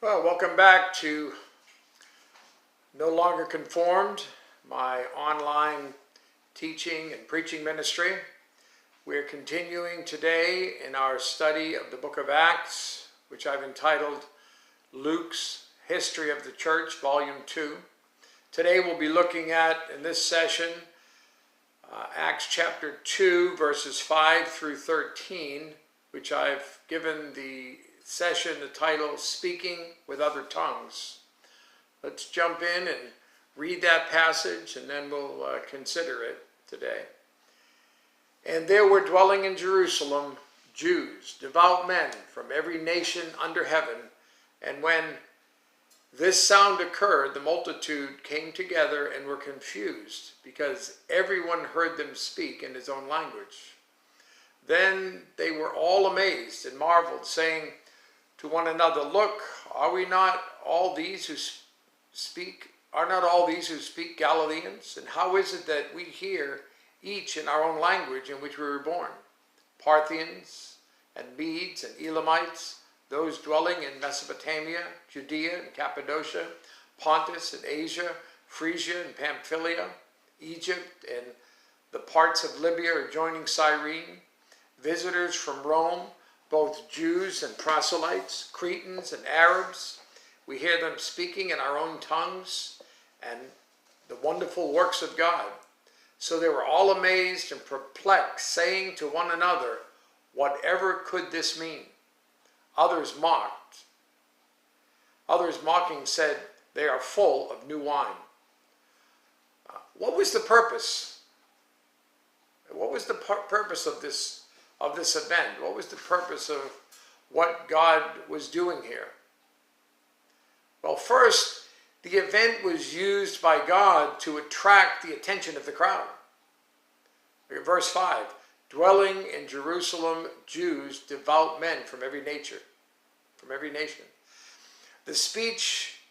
Well, welcome back to No Longer Conformed, my online teaching and preaching ministry. We're continuing today in our study of the book of Acts, which I've entitled Luke's History of the Church, Volume 2. Today we'll be looking at, in this session, Acts chapter 2, verses 5 through 13, which I've given the session the title, Speaking with Other Tongues. Let's jump in and read that passage, and then we'll consider it today. And there were dwelling in Jerusalem Jews, devout men from every nation under heaven. And when this sound occurred, the multitude came together and were confused, because everyone heard them speak in his own language. Then they were all amazed and marveled, saying to one another, "Look, are not all these who speak Galileans? And how is it that we hear each in our own language in which we were born? Parthians and Medes and Elamites, those dwelling in Mesopotamia, Judea and Cappadocia, Pontus and Asia, Phrygia and Pamphylia, Egypt and the parts of Libya adjoining Cyrene, visitors from Rome, both Jews and proselytes, Cretans and Arabs. We hear them speaking in our own tongues and the wonderful works of God." So they were all amazed and perplexed, saying to one another, "Whatever could this mean?" Others mocked. Others mocking said, "They are full of new wine." What was the purpose? What was the purpose of this event? What was the purpose of what God was doing here? Well, first, the event was used by God to attract the attention of the crowd. Verse 5, dwelling in Jerusalem Jews, devout men from every nation. The speech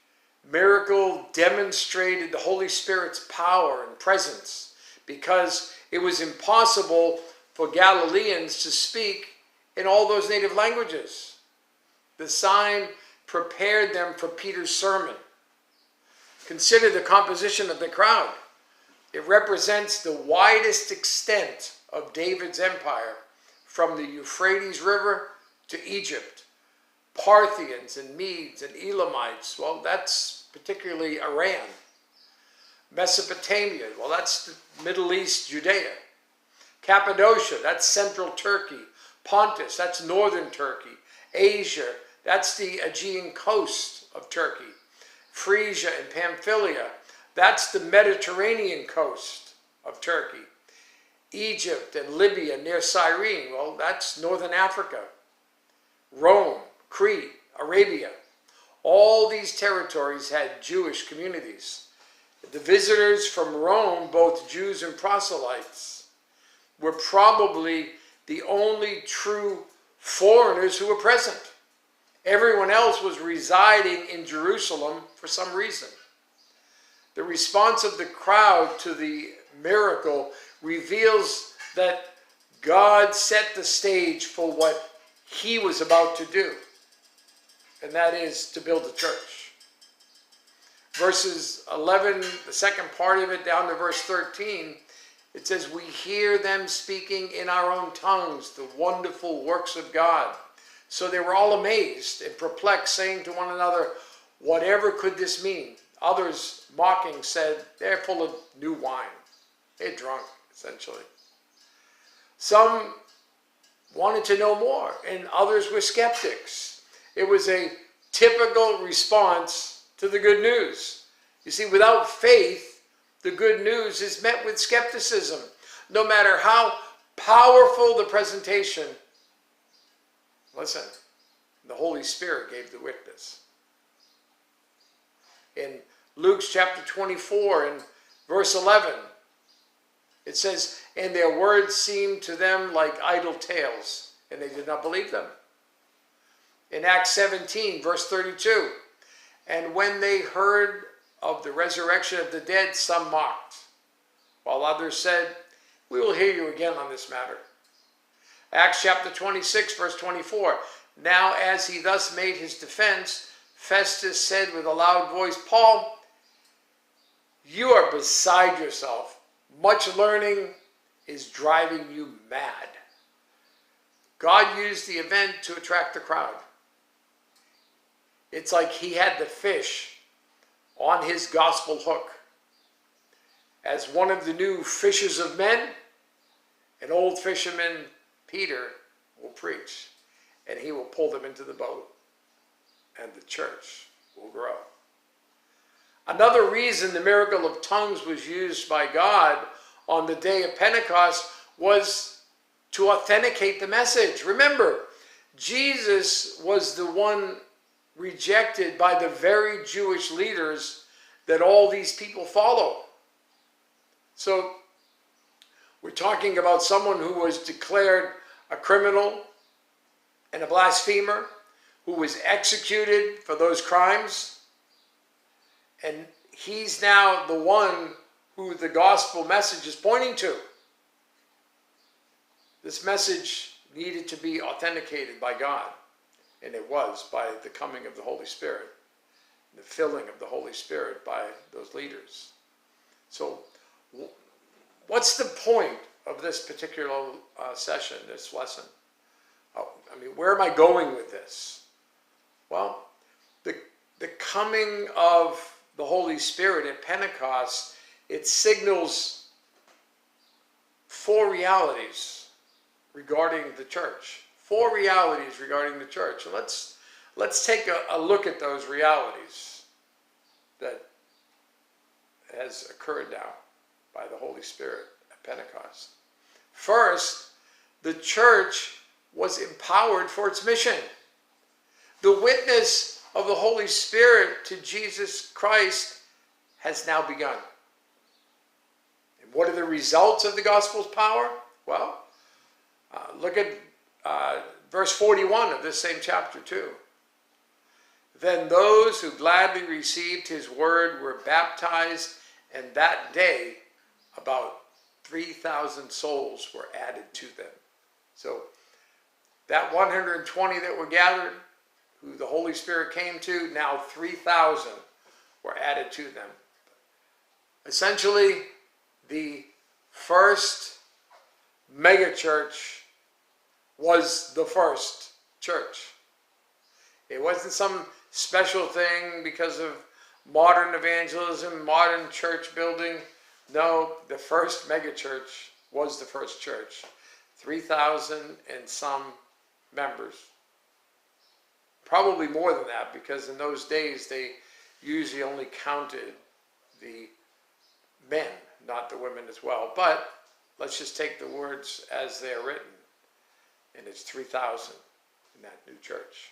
miracle demonstrated the Holy Spirit's power and presence, because it was impossible for Galileans to speak in all those native languages. The sign prepared them for Peter's sermon. Consider the composition of the crowd. It represents the widest extent of David's empire, from the Euphrates River to Egypt. Parthians and Medes and Elamites, well, that's particularly Iran. Mesopotamia, well, that's the Middle East, Judea. Cappadocia, that's central Turkey. Pontus, that's northern Turkey. Asia, that's the Aegean coast of Turkey. Phrygia and Pamphylia, that's the Mediterranean coast of Turkey. Egypt and Libya near Cyrene, well, that's northern Africa. Rome, Crete, Arabia. All these territories had Jewish communities. The visitors from Rome, both Jews and proselytes, were probably the only true foreigners who were present. Everyone else was residing in Jerusalem for some reason. The response of the crowd to the miracle reveals that God set the stage for what he was about to do, and that is to build the church. Verses 11, the second part of it, down to verse 13, it says, "We hear them speaking in our own tongues the wonderful works of God." So they were all amazed and perplexed, saying to one another, "Whatever could this mean?" Others, mocking, said, "They're full of new wine." They're drunk, essentially. Some wanted to know more, and others were skeptics. It was a typical response to the good news. You see, without faith, the good news is met with skepticism. No matter how powerful the presentation, listen, the Holy Spirit gave the witness. In Luke's chapter 24 and verse 11, it says, "And their words seemed to them like idle tales, and they did not believe them." In Acts 17, verse 32, "And when they heard of the resurrection of the dead, some mocked, while others said, 'We will hear you again on this matter.'" Acts chapter 26, verse 24, "Now as he thus made his defense, Festus said with a loud voice, "Paul, you are beside yourself. Much learning is driving you mad." God used the event to attract the crowd. It's like he had the fish on his gospel hook. As one of the new fishers of men, an old fisherman, Peter, will preach, and he will pull them into the boat, and the church will grow. Another reason the miracle of tongues was used by God on the day of Pentecost was to authenticate the message. Remember, Jesus was the one rejected by the very Jewish leaders that all these people follow. So we're talking about someone who was declared a criminal and a blasphemer, who was executed for those crimes, and he's now the one who the gospel message is pointing to. This message needed to be authenticated by God, and it was by the coming of the Holy Spirit, the filling of the Holy Spirit by those leaders. So what's the point of this particular session, this lesson? Where am I going with this? Well, the coming of the Holy Spirit at Pentecost, it signals 4 realities regarding the church. 4 realities regarding the church. And let's take a look at those realities that has occurred now by the Holy Spirit at Pentecost. First, the church was empowered for its mission. The witness of the Holy Spirit to Jesus Christ has now begun. And what are the results of the gospel's power? Well, look at verse 41 of this same chapter 2. Then those who gladly received his word were baptized, and that day about 3,000 souls were added to them. So that 120 that were gathered, who the Holy Spirit came to, now 3,000 were added to them. Essentially, the first megachurch was the first church. It wasn't some special thing because of modern evangelism, modern church building. No, the first megachurch was the first church. 3,000 and some members. Probably more than that, because in those days they usually only counted the men, not the women as well. But let's just take the words as they're written. And it's 3,000 in that new church.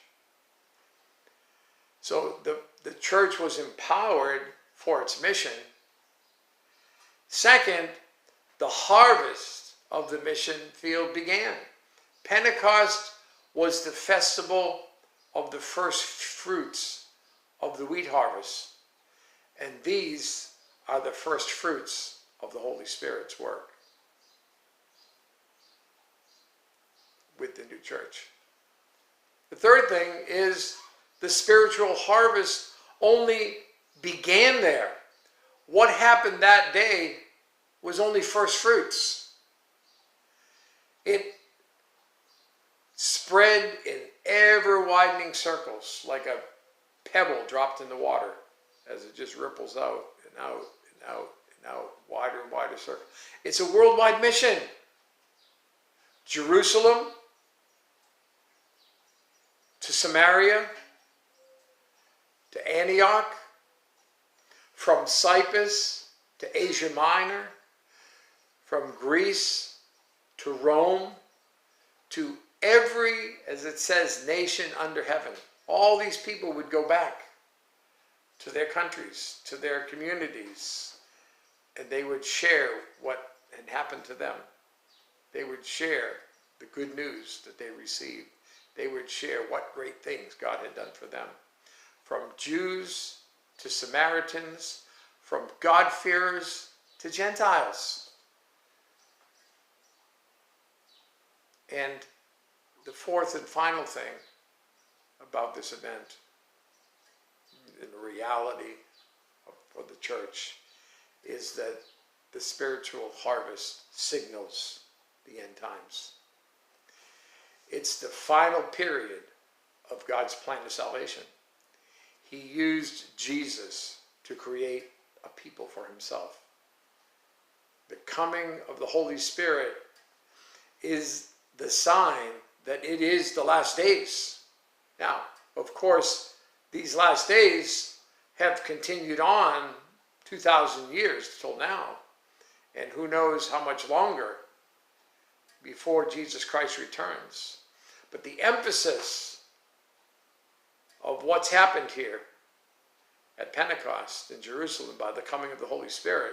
So the church was empowered for its mission. Second, the harvest of the mission field began. Pentecost was the festival of the first fruits of the wheat harvest. And these are the first fruits of the Holy Spirit's work with the new church. The third thing is the spiritual harvest only began there. What happened that day was only first fruits. It spread in ever-widening circles like a pebble dropped in the water as it just ripples out and out and out and out, wider and wider circle. It's a worldwide mission. Jerusalem to Samaria to Antioch, from Cyprus to Asia Minor, from Greece to Rome, to every, as it says, nation under heaven. All these people would go back to their countries, to their communities, and they would share what had happened to them. They would share the good news that they received. They would share what great things God had done for them. From Jews to Samaritans, from God-fearers to Gentiles. And the fourth and final thing about this event in the reality for the church is that the spiritual harvest signals the end times. It's the final period of God's plan of salvation. He used Jesus to create a people for himself. The coming of the Holy Spirit is the sign that it is the last days. Now, of course, these last days have continued on 2,000 years till now, and who knows how much longer before Jesus Christ returns. But the emphasis of what's happened here at Pentecost in Jerusalem by the coming of the Holy Spirit,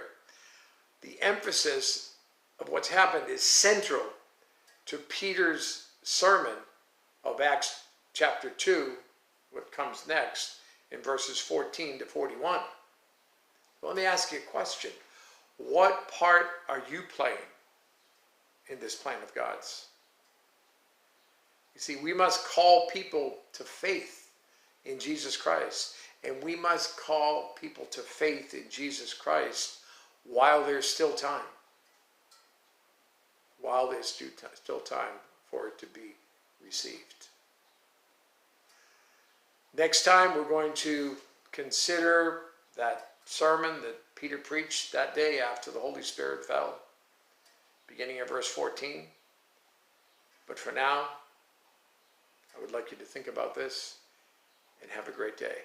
the emphasis of what's happened is central to Peter's sermon of Acts chapter 2, what comes next in verses 14 to 41. So let me ask you a question. What part are you playing in this plan of God's? You see, we must call people to faith in Jesus Christ, and we must call people to faith in Jesus Christ while there's still time. While there's still time for it to be received. Next time, we're going to consider that sermon that Peter preached that day after the Holy Spirit fell, beginning at verse 14. But for now, I would like you to think about this and have a great day.